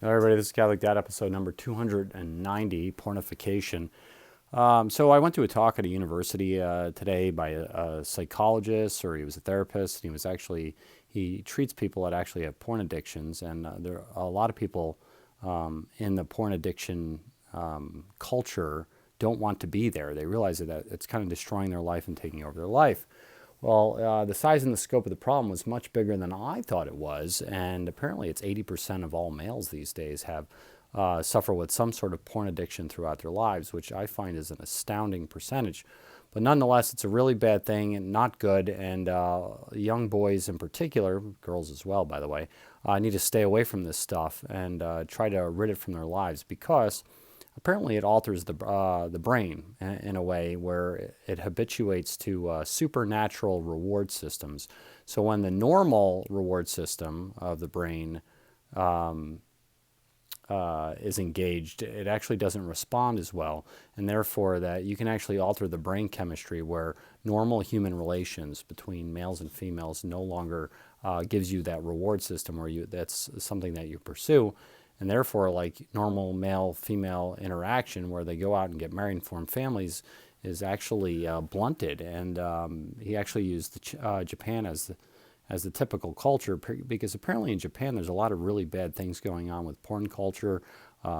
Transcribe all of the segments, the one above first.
Hello, everybody. This is Catholic Dad, episode number 290, Pornification. So I went to a talk at a university today by a psychologist, or he was a therapist. And he treats people that actually have porn addictions, and there are a lot of people in the porn addiction culture don't want to be there. They realize that it's kind of destroying their life and taking over their life. Well, the size and the scope of the problem was much bigger than I thought it was, and apparently it's 80% of all males these days have suffer with some sort of porn addiction throughout their lives, which I find is an astounding percentage. But nonetheless, it's a really bad thing and not good, and young boys in particular, girls as well, by the way, need to stay away from this stuff and try to rid it from their lives because apparently it alters the brain in a way where it habituates to supernatural reward systems. So when the normal reward system of the brain is engaged, it actually doesn't respond as well, and therefore that you can actually alter the brain chemistry where normal human relations between males and females no longer gives you that reward system where that's something that you pursue. And therefore, like normal male-female interaction where they go out and get married and form families is actually blunted. And he actually used Japan as the typical culture because apparently in Japan there's a lot of really bad things going on with porn culture,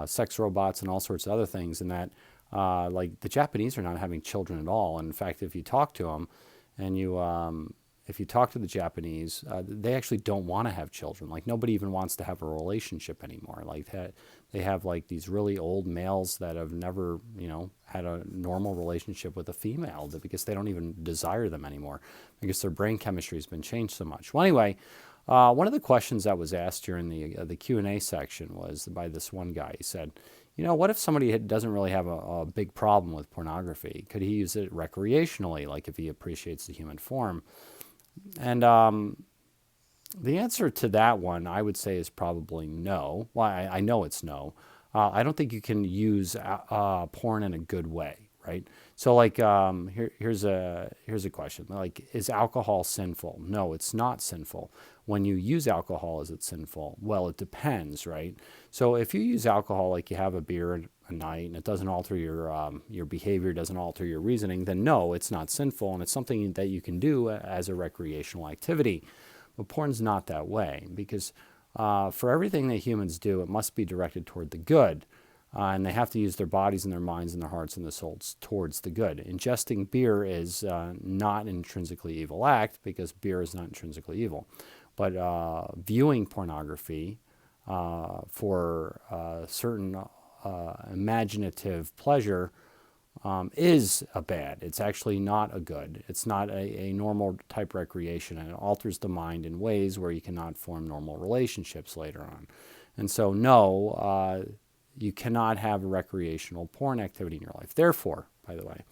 sex robots, and all sorts of other things. And that like the Japanese are not having children at all. And in fact, if you talk to them and if you talk to the Japanese, they actually don't want to have children. Like nobody even wants to have a relationship anymore. Like that, they have like these really old males that have never, had a normal relationship with a female because they don't even desire them anymore because their brain chemistry has been changed so much. Well, anyway, one of the questions that was asked during the Q&A section was by this one guy. He said, what if somebody doesn't really have a big problem with pornography? Could he use it recreationally, like if he appreciates the human form? And the answer to that one, I would say, is probably no. Well, I know it's no. I don't think you can use porn in a good way, right? So, like, here's a question: like, is alcohol sinful? No, it's not sinful. When you use alcohol, is it sinful? Well, it depends, right? So, if you use alcohol, like you have a beer a night, and it doesn't alter your behavior, doesn't alter your reasoning, then no, it's not sinful, and it's something that you can do as a recreational activity. But porn's not that way because for everything that humans do, it must be directed toward the good. And they have to use their bodies and their minds and their hearts and their souls towards the good. Ingesting beer is not an intrinsically evil act because beer is not intrinsically evil. But viewing pornography for certain imaginative pleasure is a bad. It's actually not a good. It's not a normal type recreation, and it alters the mind in ways where you cannot form normal relationships later on. And so, no, you cannot have a recreational porn activity in your life. Therefore, by the way,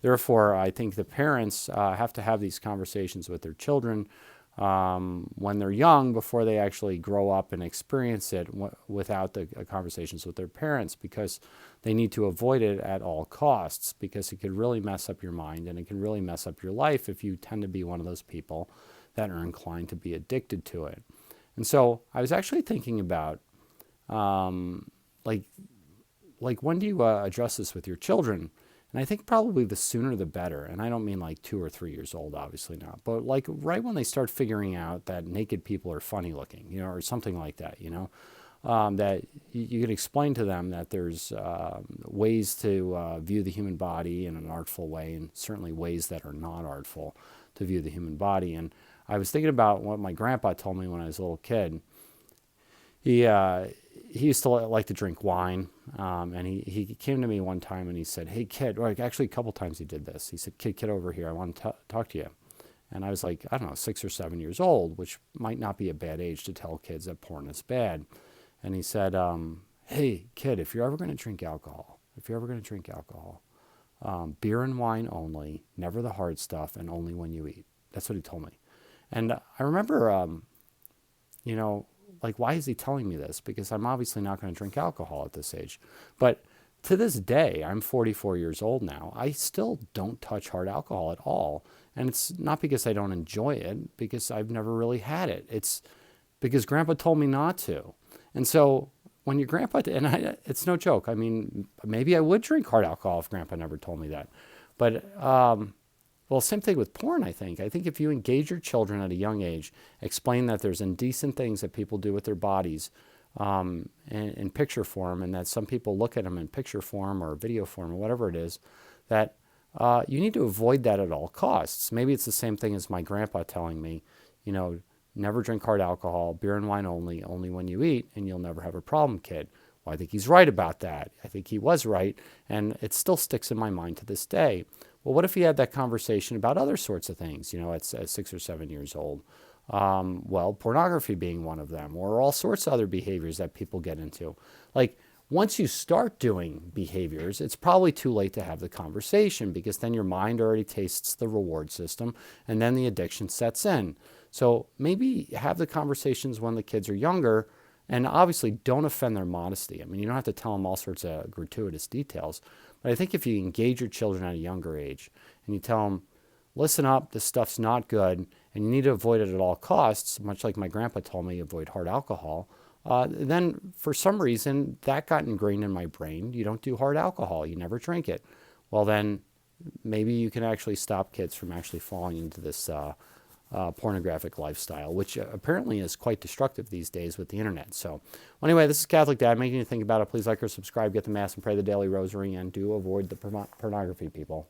I think the parents have to have these conversations with their children when they're young before they actually grow up and experience it without the conversations with their parents, because they need to avoid it at all costs, because it could really mess up your mind and it can really mess up your life if you tend to be one of those people that are inclined to be addicted to it. And so I was actually thinking about like when do you address this with your children? And I think probably the sooner the better. And I don't mean like 2 or 3 years old, obviously not. But like right when they start figuring out that naked people are funny looking, or something like that, that you can explain to them that there's ways to view the human body in an artful way, and certainly ways that are not artful to view the human body. And I was thinking about what my grandpa told me when I was a little kid. He used to like to drink wine, and he came to me one time and he said, "Hey kid," or actually a couple times he did this. He said, "Kid, over here. I want to talk to you." And I was like, I don't know, 6 or 7 years old, which might not be a bad age to tell kids that porn is bad. And he said, "Hey kid, if you're ever going to drink alcohol, beer and wine only, never the hard stuff, and only when you eat." That's what he told me. And I remember, like, why is he telling me this? Because I'm obviously not going to drink alcohol at this age. But to this day, I'm 44 years old now. I still don't touch hard alcohol at all. And it's not because I don't enjoy it, because I've never really had it. It's because Grandpa told me not to. And so when your grandpa, it's no joke. I mean, maybe I would drink hard alcohol if grandpa never told me that. But, well, same thing with porn, I think. I think if you engage your children at a young age, explain that there's indecent things that people do with their bodies in picture form, and that some people look at them in picture form or video form or whatever it is, that you need to avoid that at all costs. Maybe it's the same thing as my grandpa telling me, never drink hard alcohol, beer and wine only when you eat, and you'll never have a problem, kid. Well, I think he's right about that. I think he was right, and it still sticks in my mind to this day. Well, what if he had that conversation about other sorts of things, at 6 or 7 years old? Well, pornography being one of them, or all sorts of other behaviors that people get into. Like, once you start doing behaviors, it's probably too late to have the conversation, because then your mind already tastes the reward system, and then the addiction sets in. So maybe have the conversations when the kids are younger, and obviously don't offend their modesty. I mean, you don't have to tell them all sorts of gratuitous details, but I think if you engage your children at a younger age and you tell them, listen up, this stuff's not good, and you need to avoid it at all costs, much like my grandpa told me, avoid hard alcohol, then for some reason that got ingrained in my brain. You don't do hard alcohol, you never drink it. Well, then maybe you can actually stop kids from actually falling into this pornographic lifestyle, which apparently is quite destructive these days with the internet. So anyway, this is Catholic Dad making you think about it. Please like or subscribe, get the Mass, and pray the daily rosary, and do avoid the pornography, people.